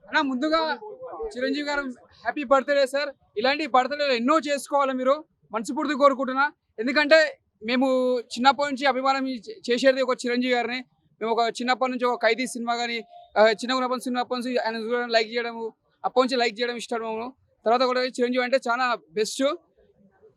అన్న ముందుగా చిరంజీవి గారు హ్యాపీ బర్త్డే సార్. ఇలాంటి బర్త్డేలు ఎన్నో చేసుకోవాలి మీరు, మనస్ఫూర్తిగా కోరుకుంటున్నా. ఎందుకంటే మేము చిన్నప్పటి నుంచి అభిమానం చేసేది ఒక చిరంజీవి గారిని. మేము ఒక చిన్నప్పటి నుంచి ఒక ఖైదీ సినిమా కానీ చిన్నప్పటి నుంచి ఆయన చూడడం లైక్ చేయడము, అప్పటి నుంచి లైక్ చేయడం ఇష్టము. తర్వాత కూడా చిరంజీవి అంటే చాలా బెస్ట్.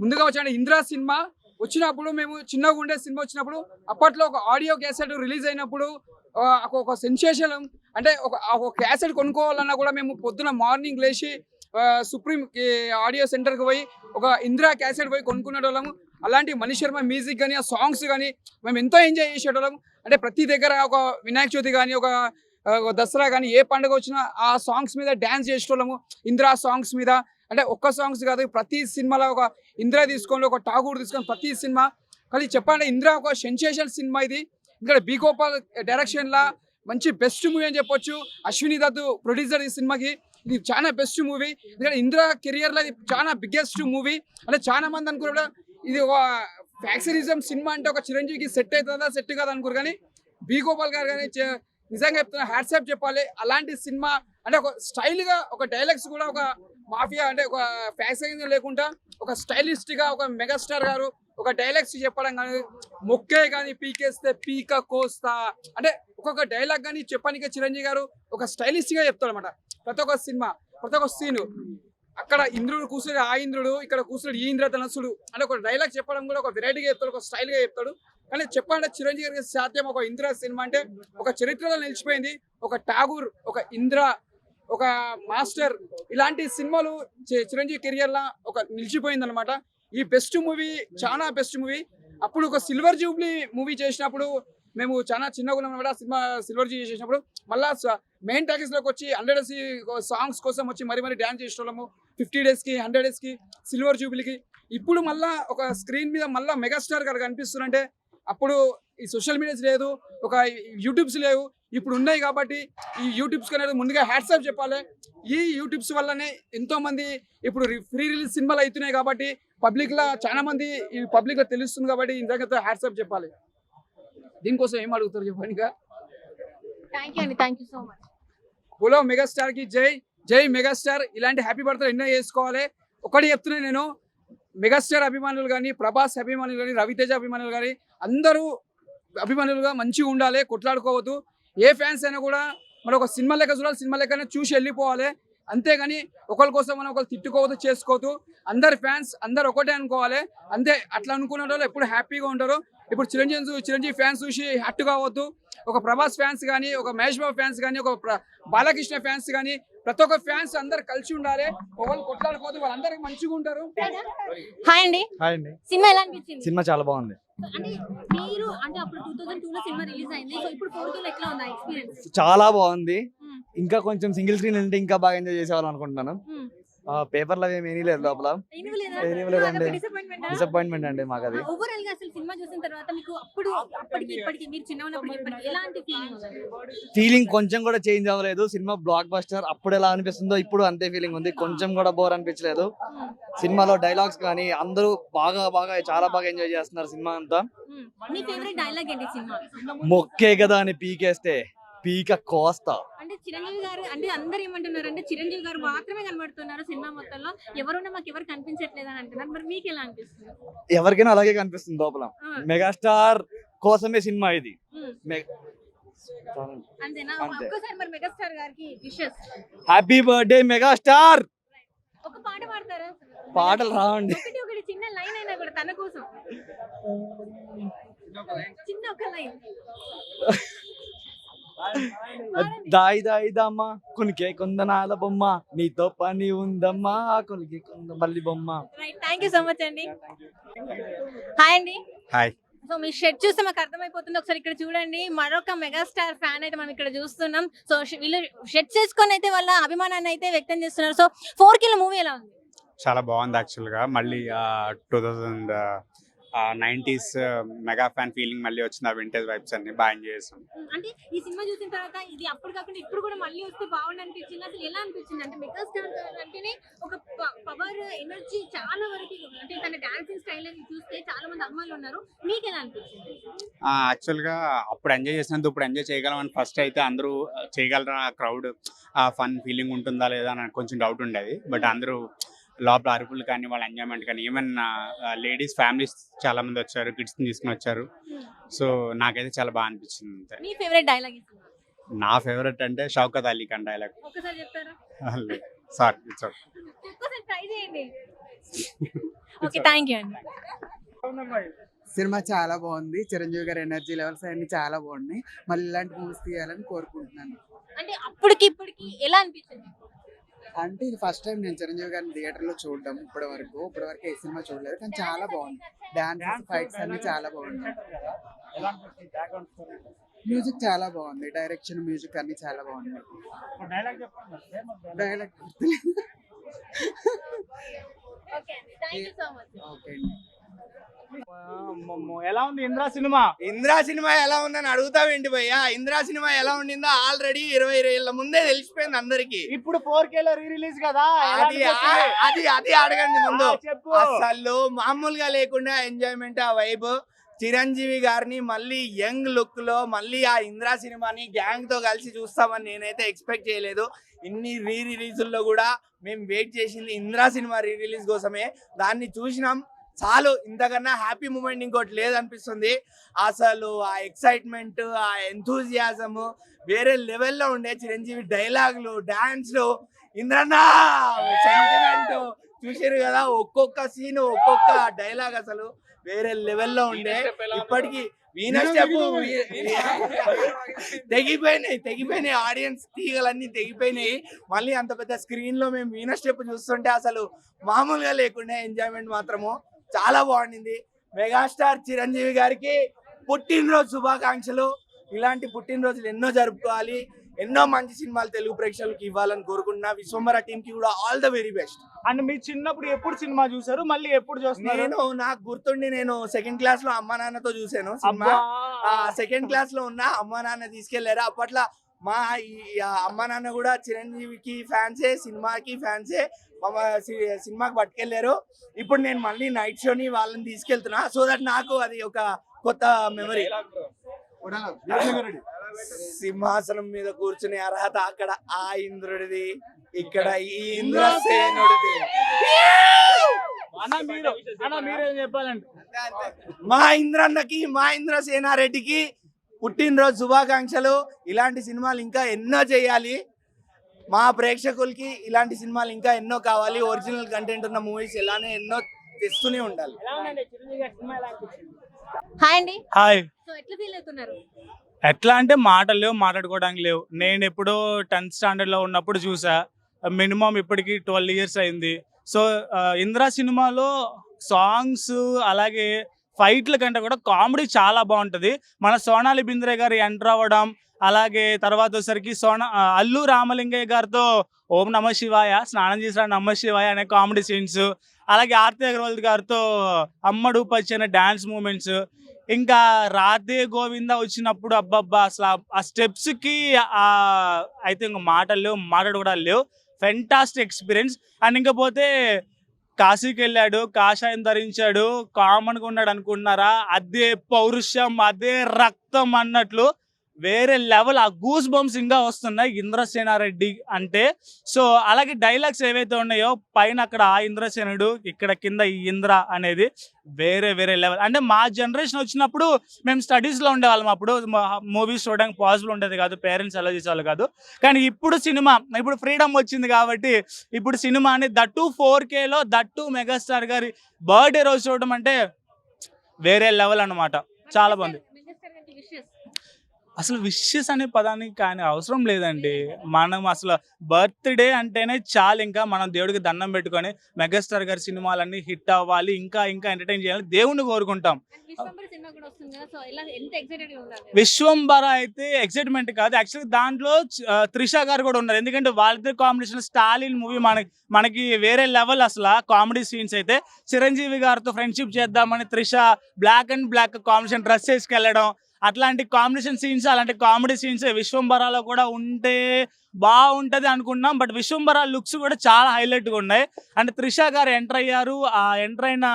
ముందుగా వచ్చిన ఇంద్రా సినిమా వచ్చినప్పుడు మేము చిన్నగా ఉండే సినిమా వచ్చినప్పుడు అప్పట్లో ఒక ఆడియో క్యాసెట్ రిలీజ్ అయినప్పుడు ఒక సెన్సేషన్. అంటే ఒక క్యాసెట్ కొనుక్కోవాలన్నా కూడా మేము పొద్దున మార్నింగ్ లేచి సుప్రీం ఆడియో సెంటర్కి పోయి ఒక ఇందిరా క్యాసెట్ పోయి కొనుక్కునేటోళ్ళము. అలాంటి మణి శర్మ మ్యూజిక్ కానీ ఆ సాంగ్స్ కానీ మేము ఎంతో ఎంజాయ్ చేసేటోళ్ళము. అంటే ప్రతి దగ్గర ఒక వినాయక చవితి కానీ ఒక దసరా కానీ ఏ పండుగ వచ్చినా ఆ సాంగ్స్ మీద డ్యాన్స్ చేసేటోళ్ళము. ఇందిరా సాంగ్స్ మీద అంటే ఒక్క సాంగ్స్ కాదు, ప్రతి సినిమాలో ఒక ఇందిరా తీసుకొని ఒక ఠాగూర్ తీసుకొని ప్రతి సినిమా కానీ చెప్పండి. ఇందిరా ఒక సెన్సేషన్ సినిమా ఇది. ఇక్కడ బి గోపాల్ డైరెక్షన్లా మంచి బెస్ట్ మూవీ అని చెప్పొచ్చు. అశ్విని దత్ ప్రొడ్యూసర్ ఈ సినిమాకి. ఇది చాలా బెస్ట్ మూవీ. ఎందుకంటే ఇందిరా కెరియర్లో ఇది చాలా బిగ్గెస్ట్ మూవీ. అంటే చాలా మంది అనుకున్నా ఇది ఒక ఫ్యాక్సరిజం సినిమా అంటే ఒక చిరంజీవికి సెట్ అవుతుందా సెట్ కాదు అనుకోరు. కానీ బి గోపాల్ గారు కానీ నిజంగా చెప్తున్నా హ్యాట్సాప్ చెప్పాలి. అలాంటి సినిమా అంటే ఒక స్టైల్గా ఒక డైలాగ్స్ కూడా ఒక మాఫియా అంటే ఒక ఫ్యాక్సరిజం లేకుండా ఒక స్టైలిస్ట్గా ఒక మెగాస్టార్ గారు ఒక డైలాగ్స్ చెప్పడం కానీ మొక్కే కానీ పీకేస్తే పీక కోస్తా అంటే ఒక్కొక్క డైలాగ్ కానీ చెప్పడానికి చిరంజీవి గారు ఒక స్టైలిష్గా చెప్తాడు అనమాట. ప్రతి ఒక్క సినిమా ప్రతి ఒక్క సీను అక్కడ ఇంద్రుడు కూర్చుని ఆ ఇంద్రుడు ఇక్కడ కూర్చుని ఈ ఇంద్రధనస్సుడు అంటే ఒక డైలాగ్ చెప్పడం కూడా ఒక వెరైటీగా చెప్తాడు, ఒక స్టైల్గా చెప్తాడు. కానీ చెప్పాలంటే చిరంజీవి గారికి సాధ్యం. ఒక ఇంద్ర సినిమా అంటే ఒక చరిత్రలో నిలిచిపోయింది. ఒక ఠాగూర్, ఒక ఇంద్ర, ఒక మాస్టర్ ఇలాంటి సినిమాలు చిరంజీవి కెరియర్లా ఒక నిలిచిపోయింది అనమాట. ఈ బెస్ట్ మూవీ చాలా బెస్ట్ మూవీ. అప్పుడు ఒక సిల్వర్ జూబ్లీ మూవీ చేసినప్పుడు మేము చాలా చిన్నగా ఉన్నాం అనమాట. సినిమా సిల్వర్ జూబ్లీ చేసినప్పుడు మళ్ళా మెయిన్ ప్యాకేజ్లోకి వచ్చి 100 సాంగ్స్ కోసం వచ్చి మరీ డ్యాన్స్ చేసేవాళ్ళము. 50 డేస్కి 100 డేస్కి సిల్వర్ జూబ్లీకి. ఇప్పుడు మళ్ళా ఒక స్క్రీన్ మీద మళ్ళీ మెగాస్టార్ గారు కనిపిస్తున్నారంటే అప్పుడు ఈ సోషల్ మీడియాస్ లేదు, ఒక యూట్యూబ్స్ లేవు. ఇప్పుడు ఉన్నాయి కాబట్టి ఈ యూట్యూబ్స్ అనేది ముందుగా హ్యాట్సాప్ చెప్పాలి. ఈ యూట్యూబ్స్ వల్లనే ఎంతో మంది ఇప్పుడు ఫ్రీ రిలీజ్ సినిమాలు అవుతున్నాయి కాబట్టి పబ్లిక్లో చాలా మంది ఈ పబ్లిక్లో తెలుస్తుంది కాబట్టి ఇంతకంత హ్యాట్సాప్ చెప్పాలి. దీనికోసం ఏం అడుగుతారు చెప్పండి. Thank you so much. బోలో మెగాస్టార్ కి జై. జై మెగాస్టార్. ఇలాంటి హ్యాపీ బర్త్డే ఎన్నో చేసుకోవాలి. ఒకటి చెప్తున్నా నేను, మెగాస్టార్ అభిమానులు కానీ ప్రభాస్ అభిమానులు కానీ రవితేజ అభిమానులు కానీ అందరూ అభిమానులుగా మంచిగా ఉండాలి, కొట్లాడుకోవద్దు. ఏ ఫ్యాన్స్ అయినా కూడా మనం ఒక సినిమా లెక్క చూడాలి, సినిమా లెక్కనే చూసి వెళ్ళిపోవాలి. అంతేగాని ఒకరి కోసం మనం ఒకరు తిట్టుకోవద్దు, చేసుకోవద్దు. అందరు ఫ్యాన్స్ అందరు ఒకటే అనుకోవాలి అంతే. అట్లా అనుకునే వాళ్ళు ఎప్పుడు హ్యాపీగా ఉంటారు. ఇప్పుడు చిరంజీవి ఫ్యాన్స్ చూసి హట్టు కావద్దు. ఒక ప్రభాస్ ఫ్యాన్స్ కానీ ఒక మహేష్ బాబు ఫ్యాన్స్ కానీ ఒక బాలకృష్ణ ఫ్యాన్స్ కానీ ప్రతి ఒక్క ఫ్యాన్స్ అందరు కలిసి ఉండాలి. ఒకళ్ళు కొట్లాడుకోవద్దు, వాళ్ళందరికీ మంచిగా ఉంటారు. హాయ్ అండి. సినిమా ఎలా అనిపించింది? సినిమా చాలా బాగుంది. అంటే మీరు అంటే అప్పుడు 2002 లో సినిమా రిలీజ్ అయింది. సో ఇప్పుడు 4K లో ఎట్లా ఉంది ఎక్స్‌పీరియన్స్? చాలా బాగుంది. ఇంకా కొంచెం సింగిల్ స్క్రీన్ అంటే ఇంకా బాగా ఎంజాయ్ చేసేవాళ్ళం అనుకుంటున్నాను. పేపర్లో ఏమీ లేదు లోపల. డిసప్పాయింట్మెంట్ అండి మాకు అది. ఓవరాల్ గా అసలు సినిమా చూసిన తర్వాత మీకు అప్పటికి ఇప్పటికి మీరు చిన్న ఉన్నప్పుడు ఇప్పటికి ఎలాంటి ఫీలింగ్ కొంచెం కూడా చేంజ్ అవ్వలేదు. Cinema block buster. అప్పుడు ఎలా అనిపిస్తుందో ఇప్పుడు అంతే ఫీలింగ్ ఉంది. కొంచెం కూడా బోర్ అనిపించలేదు. సినిమాలో డైలాగ్స్ కానీ అందరూ చాలా బాగా ఎంజాయ్ చేస్తున్నారు సినిమా అంతా. మీ ఫేవరెట్ డైలాగ్ ఏంటి సినిమా? మొక్కే కదా అని పీకేస్తే పీక కోస్తా. అంటే చిరంజీవి గారు అంటే అందరు ఏమంటున్నారు అంటే చిరంజీవి గారు మాత్రమే కనబడుతున్నారు సినిమా మొత్తంలో, ఎవరున్నా మాకు ఎవరు కనిపించట్లేదు అని అంటున్నారు. మరి మీకు ఎలా అనిపిస్తుంది? ఎవరికైనా అలాగే కనిపిస్తుంది లోపల. మెగాస్టార్ కోసమే సినిమా ఇది. అంతేనా? ఒక్కసారి మరి మెగాస్టార్ గారికి విషెస్. Happy birthday megastar. ఒక పాట పాడతారా? పాటలు రావండి. ఒకటి చిన్న లైన్ అయినా కూడా తన కోసం చిన్న ఒక లైన్. దాయి దమ్మా కొనికే కొందనాల బొమ్మ నీతో పని ఉందమ్మా కొనికే కొంద మల్లి బొమ్మ. థ్యాంక్ యూ సో మచ్ అండి. హాయ్ అండి. హాయ్. సో మీ షర్ట్ చూస్తే మాకు అర్థమైపోతుంది. ఒకసారి ఇక్కడ చూడండి, మరొక మెగాస్టార్ ఫ్యాన్ అయితే మనం ఇక్కడ చూస్తున్నాం. సో వీళ్ళు షర్ట్స్ వేసుకొని అయితే వాళ్ళ అభిమానాన్ని అయితే వ్యక్తం చేస్తున్నారు. సో 4K మూవీ ఎలా ఉంది? చాలా బాగుంది యాక్చువల్గా. మళ్ళీ 90s మెగా ఫ్యాన్ ఫీలింగ్ మళ్ళీ వచ్చింది. ఆ వింటేజ్ వైబ్స్ అన్ని బాగా ఎంజాయ్ చేసాం. అంటే ఈ సినిమా చూసిన తర్వాత ఇది అప్పుడు కాకుండా ఇప్పుడు కూడా మళ్ళీ వస్తే బాగుండు అనిపించింది. అసలు ఎలా అనిపించింది అంటే మెగాస్టార్ అంటేనే ఒక పవర్ ఎనర్జీ చాలా వరకు, అంటే తన డాన్సింగ్ స్టైల్ అని చూస్తే చాలా మంది అమ్మాయిలు ఉన్నారు. మీకు ఎలా అనిపించింది? యాక్చువల్గా అప్పుడు ఎంజాయ్ చేసినందుకు ఇప్పుడు ఎంజాయ్ చేయగలం అని ఫస్ట్ అయితే అందరూ చేయగలరా, క్రౌడ్ ఆ ఫన్ ఫీలింగ్ ఉంటుందా లేదా అని కొంచెం డౌట్ ఉండేది. బట్ అందరూ లోపల అరుపులు కానీ వాళ్ళ ఎంజాయ్మెంట్ కానీ, ఈవెన్ లేడీస్ ఫ్యామిలీస్ చాలా మంది వచ్చారు, కిడ్స్ని తీసుకుని వచ్చారు. సో నాకైతే చాలా బాగా అనిపించింది. అంతే. మీ ఫేవరెట్ డైలాగ్ నా ఫేవరెట్ అంటే షౌకత్ అలీ ఖాన్ డైలాగ్. ఒకసారి చెప్తారా? సారీ ఇట్స్ ఒక్కసారి ట్రై చేయండి. ఓకే, థ్యాంక్ యూ అండి. సినిమా చాలా బాగుంది. చిరంజీవి గారి ఎనర్జీ లెవెల్స్ అన్ని చాలా బాగున్నాయి. మళ్ళీ ఇలాంటి మూవీస్ తీయాలని కోరుకుంటున్నాను. అంటే అప్పటికి ఇప్పటికి ఎలా అనిపించింది? అంటే ఇది ఫస్ట్ టైం నేను చిరంజీవి గారిని థియేటర్లో చూడడం. ఇప్పటి వరకు ఏ సినిమా చూడలేదు, కానీ చాలా బాగుంది. డాన్స్, ఫైట్స్ అన్ని చాలా బాగున్నాయి. మ్యూజిక్ చాలా బాగుంది. డైరెక్షన్, మ్యూజిక్ అన్ని చాలా బాగున్నాయి. డైలాగ్ ఓకే అండి, thank you so much. Okay అండి. ఎలా ఉంది ఇంద్రా సినిమా? ఇంద్రా సినిమా ఎలా ఉందని అడుగుతావేంటి భయ్యా? ఇంద్రా సినిమా ఎలా ఉండిందో ఆల్రెడీ 20 ఏళ్ల ముందే తెలిసిపోయింది అందరికి. ఇప్పుడు 4K లో రీ రిలీజ్ కదా, అది అడగండి ముందు. చెప్పు. అసలు మామూలుగా లేకుండా ఎంజాయ్మెంట్, ఆ వైబ్. చిరంజీవి గారిని మళ్ళీ యంగ్ లుక్ లో మళ్ళీ ఆ ఇంద్రా సినిమాని గ్యాంగ్ తో కలిసి చూస్తామని నేనైతే ఎక్స్పెక్ట్ చేయలేదు. ఇన్ని రీ రిలీజుల్లో కూడా మేము వెయిట్ చేసింది ఇంద్రా సినిమా రీ రిలీజ్ కోసమే. దాన్ని చూసినాం, చాలు. ఇంతకన్నా హ్యాపీ మూమెంట్ ఇంకోటి లేదనిపిస్తుంది. అసలు ఆ ఎక్సైట్మెంట్, ఆ ఎంతూజియాజము వేరే లెవెల్లో ఉండే. చిరంజీవి డైలాగులు, డాన్స్లు, ఇంద్రన్నా సెంటిమెంట్ చూసారు కదా. ఒక్కొక్క సీన్, ఒక్కొక్క డైలాగ్ అసలు వేరే లెవెల్లో ఉండే. ఇప్పటికీ వీణ స్టెప్ తెగిపోయినాయి. ఆడియన్స్ తీగలన్నీ తెగిపోయినాయి. మళ్ళీ అంత పెద్ద స్క్రీన్ లో మేము వీణ స్టెప్ చూస్తుంటే అసలు మామూలుగా లేకుండా ఎంజాయ్మెంట్ మాత్రము చాలా బాగుండింది. మెగాస్టార్ చిరంజీవి గారికి పుట్టినరోజు శుభాకాంక్షలు. ఇలాంటి పుట్టినరోజులు ఎన్నో జరుపుకోవాలి. ఎన్నో మంచి సినిమాలు తెలుగు ప్రేక్షకులకు ఇవ్వాలని కోరుకుంటున్నా. విశ్వంబర టీమ్ కి కూడా all the very best. And మీ చిన్నప్పుడు ఎప్పుడు సినిమా చూసారు, మళ్ళీ ఎప్పుడు చూస్తున్నారు? నాకు గుర్తుండి నేను 2nd క్లాస్ లో అమ్మా నాన్నతో చూసాను సినిమా. 2nd క్లాస్ లో ఉన్న అమ్మా నాన్న తీసుకెళ్లారు. అప్పట్లో మా అమ్మా నాన్న కూడా చిరంజీవికి ఫ్యాన్సే, సినిమాకి ఫ్యాన్సే. సినిమాకి పట్టుకెళ్లారు. ఇప్పుడు నేను మళ్ళీ నైట్ షోని వాళ్ళని తీసుకెళ్తున్నా. సో దట్ నాకు అది ఒక కొత్త మెమరీ. సింహాసనం మీద కూర్చునే అర్హత అక్కడ ఆ ఇంద్రుడిది, ఇక్కడ ఈ ఇంద్రసేనుడిది. మీరేం చెప్పాలంటే మా ఇంద్రన్నకి, మా ఇంద్రసేనారెడ్డికి పుట్టినరోజు శుభాకాంక్షలు. ఇలాంటి సినిమాలు ఇంకా ఎన్నో చేయాలి. మా ప్రేక్షకులకి ఇలాంటి సినిమాలు ఇంకా ఎన్నో కావాలి. ఒరిజినల్ కంటెంట్ ఉన్న మూవీస్ ఇలానే ఎన్నో తెస్తూనే ఉండాలి. హాయ్ అండి. హాయ్. సో ఎట్లా ఫీల్ అవుతున్నారు? ఎట్లా అంటే మాటలు లేవు, మాట్లాడుకోవడానికి లేవు. నేను ఎప్పుడో 10th స్టాండర్డ్ లో ఉన్నప్పుడు చూసా. మినిమం ఇప్పటికి 12 ఇయర్స్ అయింది. సో ఇంద్రా సినిమాలో సాంగ్స్ అలాగే ఫైట్ల కంటే కూడా కామెడీ చాలా బాగుంటది. మన సోనాలి బింద్రే గారు ఎంటర్ అవ్వడం, అలాగే తర్వాత వచ్చేసరికి అల్లు రామలింగయ్య గారితో ఓం నమ శివాయ, స్నానం చేసిన నమ శివాయ అనే కామెడీ సీన్స్, అలాగే ఆర్తి అగర్వాల్ గారితో అమ్మడు పచ్చని డాన్స్ మూమెంట్స్, ఇంకా రాధే గోవింద వచ్చినప్పుడు అబ్బబ్బా అసలు ఆ స్టెప్స్ కి అయితే ఇంకా మాటలు లేవు, మాటలు కూడా లేవు. Fantastic experience. అండ్ ఇంకపోతే కాశీకి వెళ్ళాడు, కాషాయం ధరించాడు, కామన్గా ఉన్నాడు అనుకుంటున్నారా? అదే పౌరుషం, అదే రక్తం అన్నట్లు వేరే లెవెల్. ఆ గూస్ బంప్స్ ఇంకా వస్తున్నాయి ఇంద్రసేనారెడ్డి అంటే. సో అలాగే డైలాగ్స్ ఏవైతే ఉన్నాయో, పైన అక్కడ ఆ ఇంద్రసేనుడు, ఇక్కడ కింద ఈ ఇంద్ర అనేది వేరే వేరే లెవెల్. అంటే మా జనరేషన్ వచ్చినప్పుడు మేము స్టడీస్లో ఉండేవాళ్ళం. అప్పుడు మూవీస్ చూడడానికి పాసిబుల్ ఉండేది కాదు, పేరెంట్స్ అలా చేసేవాళ్ళు కాదు. కానీ ఇప్పుడు సినిమా, ఇప్పుడు ఫ్రీడమ్ వచ్చింది కాబట్టి ఇప్పుడు సినిమాని దట్టు 4Kలో, దట్టు మెగాస్టార్ గారి బర్త్డే రోజు చూడడం అంటే వేరే లెవెల్ అన్నమాట. చాలా బాగుంది. అసలు విషెస్ అనే పదానికి కానీ అవసరం లేదండి. మనం అసలు బర్త్‌డే అంటేనే చాలు, ఇంకా మనం దేవుడికి దండం పెట్టుకొని మెగాస్టార్ గారి సినిమాలన్నీ హిట్ అవ్వాలి, ఇంకా ఇంకా ఎంటర్‌టైన్ చేయాలని దేవుడిని కోరుకుంటాం. విశ్వంబర సినిమా కూడా వస్తుంది కదా, సో ఎలా ఎంత ఎక్సైటెడ్ గా ఉన్నారు? విశ్వంబర అయితే ఎక్సైట్మెంట్ కాదు, యాక్చువల్‌గా దాంట్లో త్రిష గారు కూడా ఉన్నారు. ఎందుకంటే వాళ్ళిద్దరి కాంబినేషన్ స్టాలిన్ మూవీ మనకి వేరే లెవెల్. అసలు కామెడీ సీన్స్ అయితే చిరంజీవి గారితో ఫ్రెండ్షిప్ చేద్దామని Trisha black and black combination dress వేసుకెళ్ళడం, అట్లాంటి కాంబినేషన్ సీన్స్, అలాంటి కామెడీ సీన్స్ విశ్వంబరాలో కూడా ఉంటే బాగుంటది అనుకున్నాం. బట్ విశ్వంబర లుక్స్ కూడా చాలా హైలైట్ గా ఉన్నాయి. అండ్ త్రిష గారు ఎంటర్ అయ్యారు, ఆ ఎంటర్ అయిన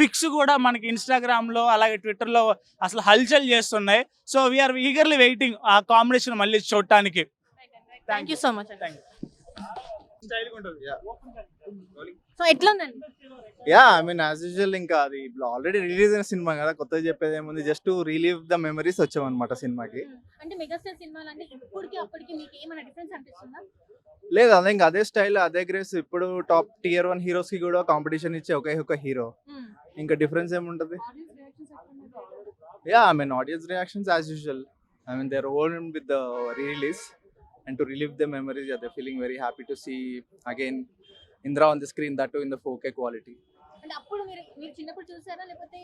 పిక్స్ కూడా మనకి ఇన్స్టాగ్రామ్ లో అలాగే ట్విట్టర్ లో అసలు హల్చల్ చేస్తున్నాయి. సో వీఆర్ ఈగర్లీ వెయిటింగ్ ఆ కాంబినేషన్ మళ్ళీ చూడటానికి. Thank you so much. So ఎట్లా ఉందండి? Yeah I mean as usual, ఇంకా అది ఆల్రెడీ రిలీజ్ అయిన సినిమా కదా, కొత్తగా చెప్పేది ఏముంది, జస్ట్ రిలీవ్ ద మెమరీస్ వచ్చామన్నమాట సినిమాకి. అంటే మెగాస్టార్ సినిమాలు అంటే ఇప్పటికి అప్పటికి మీకు ఏమైనా డిఫరెన్స్ అనిపిస్తుందా? లేదు, అదే ఇంకా అదే స్టైల్ అదే గ్రేస్. ఇప్పుడు టాప్ tier 1 హీరోస్ కి కూడా కాంపిటీషన్ ఇచ్చే ఒక హీరో, ఇంకా డిఫరెన్స్ ఏముంటది? Yeah I mean audience reactions as usual. I mean their own with the release and to relive the memories. Yeah, they're feeling very happy to see again Indra on the screen, that too in the 4K quality. అంటే అప్పుడు మీరు చిన్నప్పుడు చూసారా లేకపోతే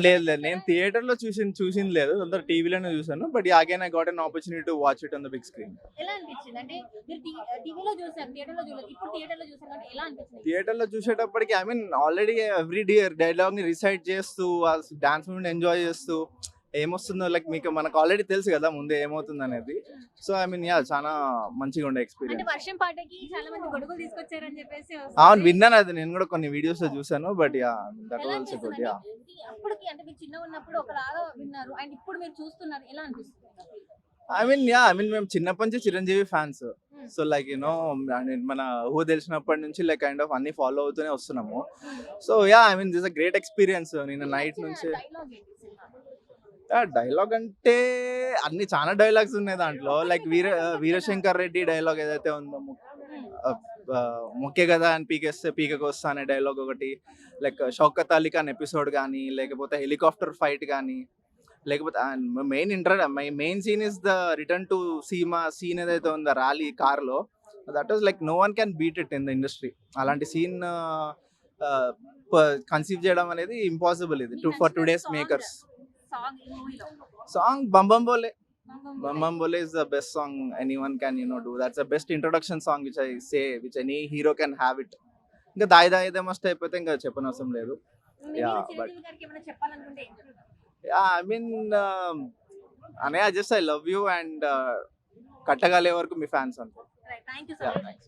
లేదు నేను theatre లో చూసింది లేదు, అంతా టీవీలోనే చూసాను. But again I got an opportunity to watch it on the big screen. ఎలా అనిపించింది? అంటే మీరు టీవీలో చూసారు, థియేటర్ లో చూడలేదు, ఇప్పుడు థియేటర్ లో చూసారు అంటే ఎలా అనిపించింది? థియేటర్ లో చూసేటప్పటికి I mean already every dialogue ని రిసైడ్ చేస్తూ డాన్స్ మూమెంట్ ఎంజాయ్ చేస్తూ ఏమొస్తుందో లైక్ మీకు మనకు ఆల్రెడీ తెలుసు కదా ముందే ఏమవుతుంది అనేది. సో ఐ మీన్ యా చాలా మంచిగా ఉండే అంటే ఎక్స్పీరియన్స్. వర్షం పాటకి చాలా మంది గొడుగులు తీసుకొచ్చారని చెప్పేసి అవును విన్నాను, అది నేను కూడా కొన్ని వీడియోస్ లో చూసాను. But yeah that was also good. Yeah అప్పటికి అంటే మీరు చిన్న ఉన్నప్పుడు ఒకలాగా విన్నారు అండ్ ఇప్పుడు మీరు చూస్తున్నారు, ఎలా అనిపిస్తుంది? ఐ మీన్ మేము చిన్నప్పటి నుంచి Chiranjeevi fans. So like you know మన ఊహ తెలిసినప్పటి నుంచి లైక్ కైండ్ ఆఫ్ అన్ని ఫాలో అవుతూనే వస్తున్నాము. So yeah I mean this a great experience. నిన్న నైట్ నుంచి డైలాగ్ అంటే అన్ని చాలా డైలాగ్స్ ఉన్నాయి దాంట్లో. లైక్ వీరశంకర్ రెడ్డి డైలాగ్ ఏదైతే ఉందో, మొక్కే కదా అని పీకేస్తే పీకకు వస్తా అనే డైలాగ్ ఒకటి, లైక్ షౌకత్ అలీ ఖాన్ ఎపిసోడ్ కానీ, లేకపోతే హెలికాప్టర్ ఫైట్ కానీ, లేకపోతే main scene is the return to Seema scene ఏదైతే ఉందో ర్యాలీ కార్ లో, that was like no one can beat it in the industry. అలాంటి సీన్ కన్సీవ్ చేయడం అనేది ఇంపాసిబుల్ ఇది for today's makers. Song Bam Bam Bole. Bam Bam Bole is the best song anyone can do. That's the best introduction song which I say, which any hero can have it. ఇంకా దాయి దాయి they must అయిపోతే ఇంకా చెప్పనవసరం లేదు. Yeah, but yeah, I mean అనే just I love you and కట్టగలే వరకు మీ ఫ్యాన్స్ అంతే. Thank you so much.